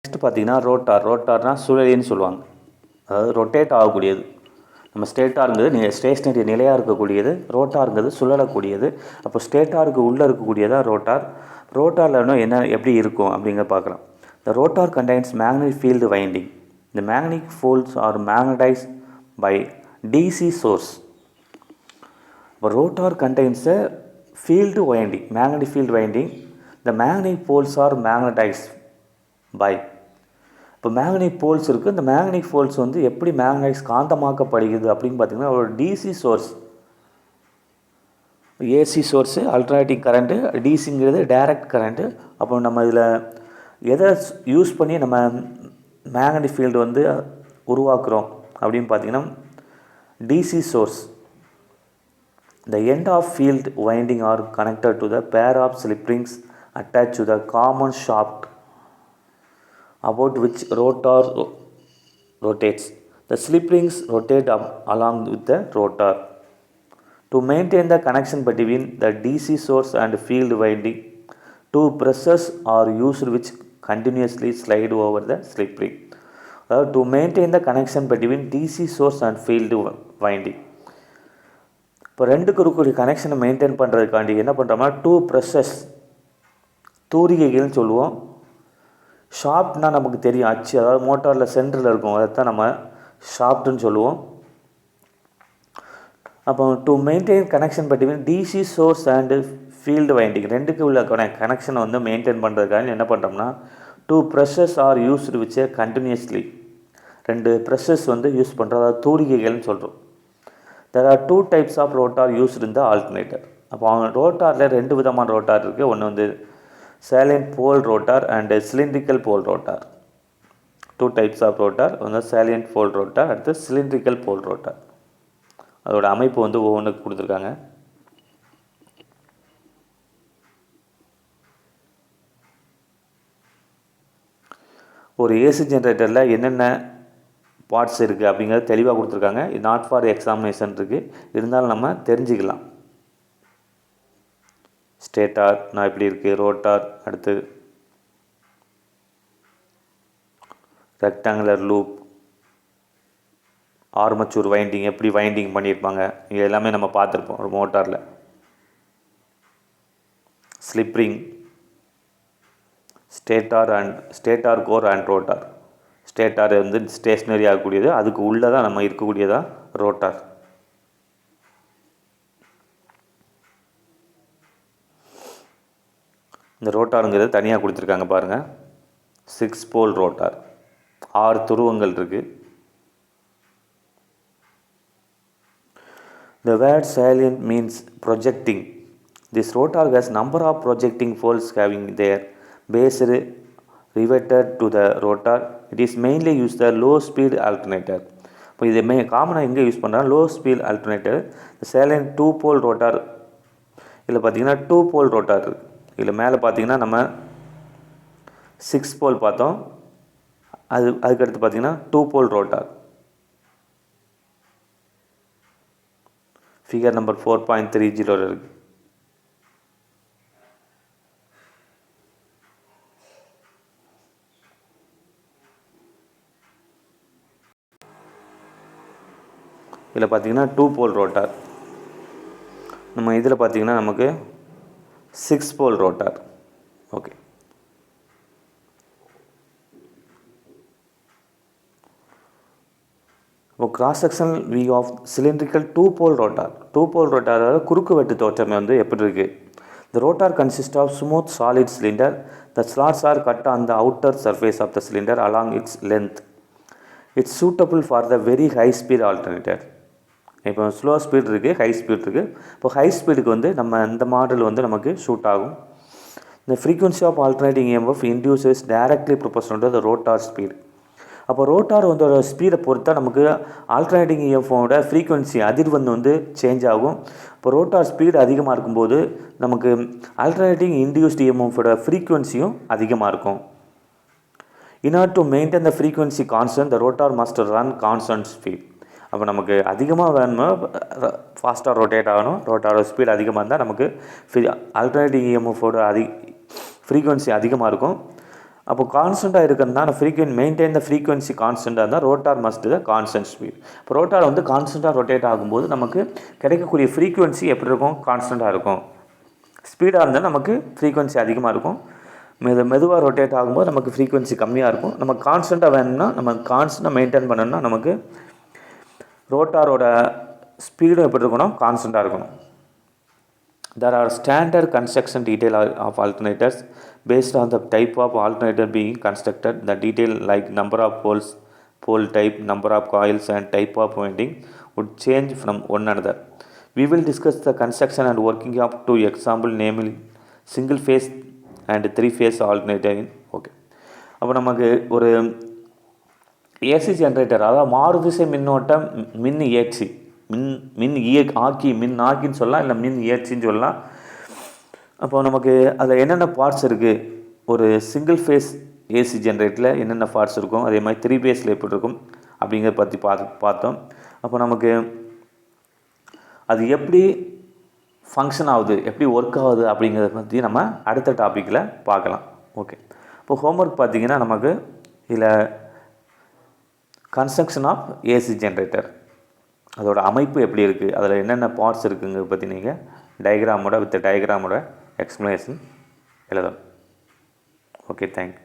Next பார்த்தீங்கன்னா ரோட்டார்னா சுழலின்னு சொல்லுவாங்க. அதாவது ரொட்டேட் ஆகக்கூடியது. நம்ம ஸ்டேட்டாருங்கிறது ஸ்டேஷ்னரி நிலையாக இருக்கக்கூடியது, ரோட்டாருங்கிறது சுழலக்கூடியது. அப்போ ஸ்டேட்டாருக்கு உள்ளே இருக்கக்கூடியதான் ரோட்டார். ரோட்டாரில் என்ன எப்படி இருக்கும் அப்படிங்கிறத பார்க்கலாம். The rotor contains magnetic field winding. இந்த magnetic poles are magnetized by DC source. இப்போ rotor contains a field winding, magnetic field winding. The magnetic poles are magnetized by. இப்போ மேக்னெட்டிக் போல்ஸ் இருக்குது. இந்த மேக்னெட்டிக் போல்ஸ் வந்து எப்படி magnetise காந்தமாக்கப்படுகிறது அப்படின்னு பார்த்தீங்கன்னா ஒரு DC source, AC source alternating current, டிசிங்கிறது டைரக்ட் கரண்ட்டு. அப்போ நம்ம இதில் எதை யூஸ் பண்ணி நம்ம மேக்னெட்டிக் ஃபீல்டு வந்து உருவாக்குறோம் அப்படின்னு பார்த்தீங்கன்னா DC source. The end of field winding are connected to the pair of slip rings attached to the common shaft about which rotor rotates. The slip rings rotate along with the rotor. To maintain the connection between the DC source and field winding, two brushes are used which continuously slide over the slip ring. To maintain the connection between DC source and field winding. இப்போ ரெண்டுக்கு இருக்கக்கூடிய கனெக்ஷனை maintain பண்ணுறதுக்காண்டி என்ன பண்ணுறோம்னா two precious, தூரிகைகள்னு சொல்லுவோம். ஷாஃப்ட்னால் நமக்கு தெரியும், அச்சு, அதாவது மோட்டாரில் சென்டரில் இருக்கும், அதைத்தான் நம்ம ஷாஃப்ட்டுன்னு சொல்லுவோம். அப்போ to maintain connection between DC source and field winding, ரெண்டுக்கு உள்ள கனெக்ஷனை வந்து மெயின்டைன் பண்ணுறதுக்காக என்ன பண்ணுறோம்னா two brushes are used which continuously, ரெண்டு ப்ரெஷஸ் வந்து யூஸ் பண்ணுறோம், அதாவது தூரிகைகள்னு சொல்கிறோம். There are two types of rotor used in the alternator. அப்போ ரோட்டாரில் ரெண்டு விதமான ரோட்டார் இருக்குது. ஒன்று வந்து salient pole rotor and cylindrical pole rotor. Two types of rotor, ஒன்று salient pole rotor, அடுத்து cylindrical pole rotor. அதோட அமைப்பு வந்து ஒவ்வொன்றுக்கு கொடுத்துருக்காங்க. ஒரு ஏசி ஜென்ரேட்டரில் என்னென்ன பார்ட்ஸ் இருக்குது அப்படிங்கிறது தெளிவாக கொடுத்துருக்காங்க. இது நாட் ஃபார் எக்ஸாமினேஷன் இருக்குது, இருந்தாலும் நம்ம தெரிஞ்சுக்கலாம். ஸ்டேட்டார் நான் எப்படி இருக்குது, ரோட்டார், அடுத்து ரெக்டாங்குலர் லூப், ஆர்மச்சூர் வைண்டிங், எப்படி வைண்டிங் பண்ணியிருப்பாங்க, இது எல்லாமே நம்ம பார்த்துருப்போம் ஒரு மோட்டாரில். Slip ring, stator core and rotor. Stator வந்து ஸ்டேஷ்னரி ஆகக்கூடியது, அதுக்கு உள்ளே தான் நம்ம இருக்கக்கூடியதான் ரோட்டார். இந்த ரோட்டாருங்கிறது தனியாக கொடுத்துருக்காங்க பாருங்கள். 6 போல் ரோட்டார், 6 துருவங்கள் இருக்குது. The word salient means projecting. This rotor has number of projecting poles having their base riveted to the rotor. It is mainly used the low speed alternator. இப்போ இது காமனாக எங்கே யூஸ் பண்ணுறாங்க, low speed alternator. சேலண்ட் 2 pole rotor. இதில் பார்த்தீங்கன்னா 2 pole rotor இருக்குது. இதில் மேலே பார்த்தீங்கன்னா நம்ம 6 போல் பார்த்தோம், அதுக்கடுத்து பார்த்தீங்கன்னா 2 போல் ரோட்டார். ஃபிகர் நம்பர் 4.30 இருக்குது. இதில் பார்த்தீங்கன்னா 2 போல் ரோட்டார். நம்ம இதில் பார்த்தீங்கன்னா நமக்கு 6 போல் ரோட்டார். ஓகே, இப்போ cross sectional view of cylindrical 2 pole rotor. 2 pole ரோட்டாரோட குறுக்கு வெட்டு தோற்றம் வந்து எப்படி இருக்குது. The rotor consists of smooth solid cylinder. The slots are cut on the outer surface of the cylinder along its length. It's suitable for the very high speed alternator. இப்போ slow speed இருக்குது, high speed இருக்குது. இப்போ high ஸ்பீடுக்கு வந்து நம்ம இந்த model வந்து நமக்கு ஷூட் ஆகும். இந்த frequency of alternating EMF induces directly proportional to the rotor speed. அப்போ ரோட்டார் வந்து ஸ்பீடை பொறுத்தா நமக்கு ஆல்டர்னேட்டிங் EMFோட ஃப்ரீக்வன்சி அதிர்வெண் வந்து சேஞ்ச் ஆகும். இப்போ ரோட்டார் ஸ்பீடு அதிகமாக இருக்கும்போது நமக்கு ஆல்டர்னேட்டிங் இன்டியூஸ்ட் EMFோட ஃப்ரீக்வன்சியும் அதிகமாக இருக்கும். In order to maintain the frequency constant, the rotor must run constant speed. அப்போ நமக்கு அதிகமாக வேணுமோ ஃபாஸ்ட்டாக ரொட்டேட் ஆகணும், ரோட்டாரோட ஸ்பீட் அதிகமாக இருந்தால் நமக்கு ஆல்டர்னேட்டிங் EMFோட ஃப்ரீக்வன்சி அதிகமாக இருக்கும். அப்போ கான்ஸ்டண்ட்டாக இருக்கிறதுனா மெயின்டைன் த ஃப்ரீக்வன்சி கான்ஸ்டண்ட்டாக இருந்தால் ரோட்டார் மஸ்ட் த கான்ஸ்டன்ட் ஸ்பீட். இப்போ ரோட்டார் வந்து கான்ஸ்டண்ட்டாக ரொட்டேட் ஆகும்போது நமக்கு கிடைக்கக்கூடிய ஃப்ரீக்வன்சி எப்படி இருக்கும்? கான்ஸ்டண்ட்டாக இருக்கும். ஸ்பீடாக இருந்தால் நமக்கு ஃப்ரீக்வன்சி அதிகமாக இருக்கும். மெதுவாக ரொட்டேட் ஆகும்போது நமக்கு ஃப்ரீக்வன்சி கம்மியாக இருக்கும். நம்ம கான்ஸ்டண்ட்டாக வேணும்னா நம்ம கான்ஸ்டண்ட்டாக மெயின்டைன் பண்ணணும்னா நமக்கு ரோட்டாரோட ஸ்பீடும் எப்படி இருக்கணும்? கான்ஸ்டண்ட்டாக இருக்கணும். There are standard construction detail of alternators based on the type of alternator being constructed. The detail like number of poles, pole type, number of coils and type of winding would change from one another. We will discuss the construction and working of two example, namely single phase and three phase alternator. Okay. அப்போ நமக்கு ஒரு AC generator, அதாவது மாறுதிசை மின்னோட்டம் மின் இயற்சி, மின் ஆக்கின்னு சொல்லலாம், இல்லை மின் இயற்சின்னு சொல்லலாம். அப்போ நமக்கு அதில் என்னென்ன பார்ட்ஸ் இருக்குது? ஒரு சிங்கிள் ஃபேஸ் ஏசி ஜென்ரேட்டரில் என்னென்ன பார்ட்ஸ் இருக்கும், அதே மாதிரி 3 ஃபேஸில் எப்படி இருக்கும் அப்படிங்கிறத பற்றி பார்த்தோம். அப்போ நமக்கு அது எப்படி ஃபங்க்ஷன் ஆகுது, எப்படி ஒர்க் ஆகுது அப்படிங்கிறத பற்றி நம்ம அடுத்த டாப்பிக்கில் பார்க்கலாம். ஓகே. இப்போ ஹோம்ஒர்க் பார்த்திங்கன்னா நமக்கு இதில் கன்ஸ்ட்ரக்ஷன் ஆஃப் ஏசி ஜென்ரேட்டர், அதோட அமைப்பு எப்படி இருக்குது, அதில் என்னென்ன பார்ட்ஸ் இருக்குங்கிறத பற்றி நீங்கள் டயக்ராமோட எக்ஸ்ப்ளனேஷன் எழுதணும். Okay, thank you.